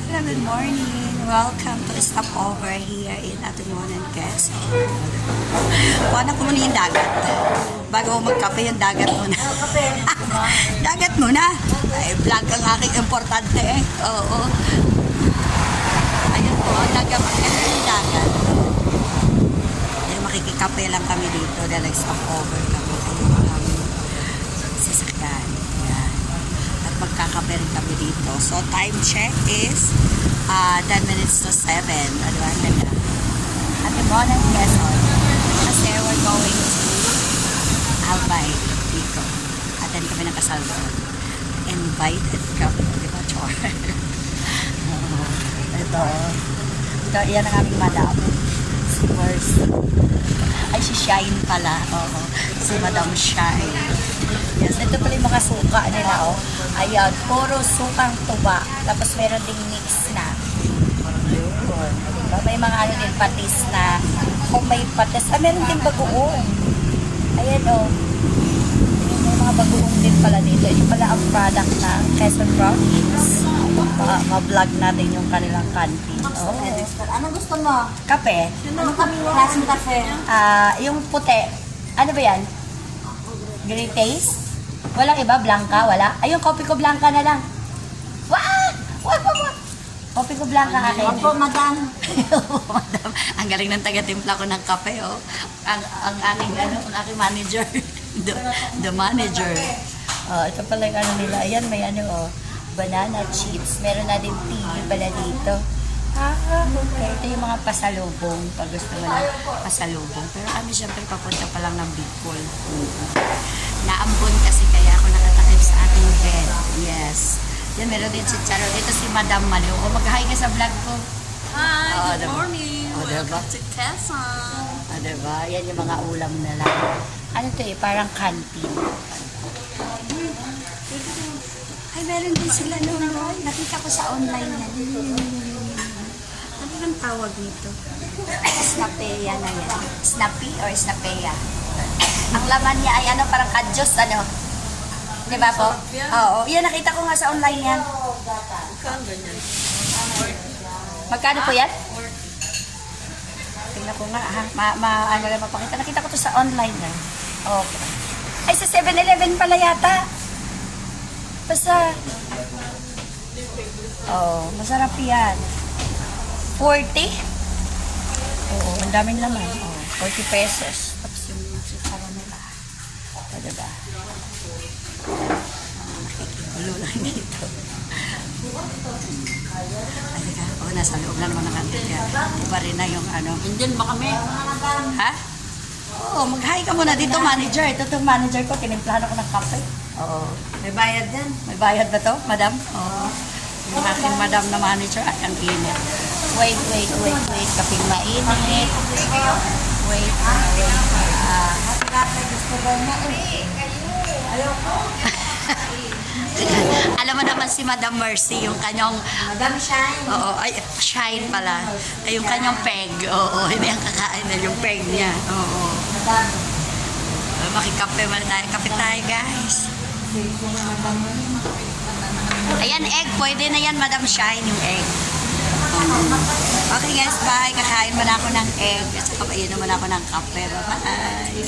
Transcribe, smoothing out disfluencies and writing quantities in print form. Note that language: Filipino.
Hello, good morning. Welcome to Stopover here in Atumonan, Quezon. Kuha na ko muna yung dagat. Bago ako magkape, yung dagat muna. Dagat muna. Ay, vlog ang aking importante eh. Oo. Ayun po, dagat. Ito yung dagat. Ayun, makikikape lang kami dito dahil stopover kami. Ayun ang aming sasakyan. Yan. At magkakape rin kami dito. So, time check is 10 minutes to 7. Ano ba? Ganda. At the morning, Quezon. Kasi we're going to Albay dito. Attend kami ng kasalubong. Invited kami. Di ba, Chor? Ito. Ito, yan ang aming madam. Si Mercy. Ay, si Shine pala. Oo. Si Madam Shine. Yes, ito pala yung mga suka nila, oh. Ayan, puro sukang tuba. Tapos meron ding mix na. Yun. Diba? May mga ano din, patis na. Kung may patis, meron din bagoong. Ayan, oh. May mga bagoong din pala dito. Ito pala ang product ng Quezon Brownies. Ma-vlog natin yung kanilang canteen. Oh. Anong gusto mo? Kape. Anong klaseng kape? Yung puti. Ano ba yan? Green taste? Walang iba? Blanca? Wala? Ayun, kopi ko blanca na lang. Wah! Wah! Kopi ko blanca akin. Opo, madam. Madam, ang galing ng taga-timpla ko ng kape, oh. Ang aking manager. The manager. Oh, ito pala yung ano nila. Ayan, may ano, oh. Banana chips. Meron na din tea pala dito. Okay. Ito yung mga pasalubong. Pag gusto mo na pasalubong. Pero kami syempre papunta pa lang ng Bicol. Naambon kasi kaya ako nakatakip sa ating bed. Yes. Yan, meron din si Charo. Dito si Madam Malu. O, mag-hi ka sa vlog ko. Hi, good morning. Diba? Welcome to Quezon. Diba? Yan yung mga ulam na lang. Ano to eh? Parang canteen. Ay, meron din sila noon. Nakita ko sa online na. Ano bang tawag nito? Snapeya na yan. Snappy or snapeya? Ang laman niya ay ano, parang kadyos, ano? Di ba po? Oo. Yan, nakita ko nga sa online yan. Magkano ganyan? Magkano po yan? Tingnan ko nga, ha? Ano lang mapakita. Nakita ko to sa online na. Okay. Ay, sa 7-Eleven pala yata. Basta. Oh, masarap yan. 40? Oo, ang daming laman. Oh, 40 pesos. Tapos yung sukara nila. O, diba? Nakikigulo lang dito. Ay, ka. Oh, nasa loob na naman ng kantin yan. Iba rin na yung ano. Indian ba kami? Ha? Oo, mag-hi ka muna dito, manager. Ito itong manager ko, tinimplahan ako ng kape. Oo. May bayad din. May bayad ba to, madam? Oo. Yung aking madam na manager, ay, ang init. Wait. Kaping mainit. Wait. Gusto ba mo? Ayoko. Alam mo naman si Madam Mercy, yung kanyang... Madam Shine. Oo, ay, Shine pala. Ay, yung kanyang peg. Oo, hindi ang kakain na yung peg niya. Oo. Madam. Makikape man tayo. Kape tayo, guys. Ayan, egg. Pwede na yan, Madam Shine, yung egg. Okay, guys, bye. Kakain mo na ako ng egg. At saka painom mo na ako ng kape. Bye-bye.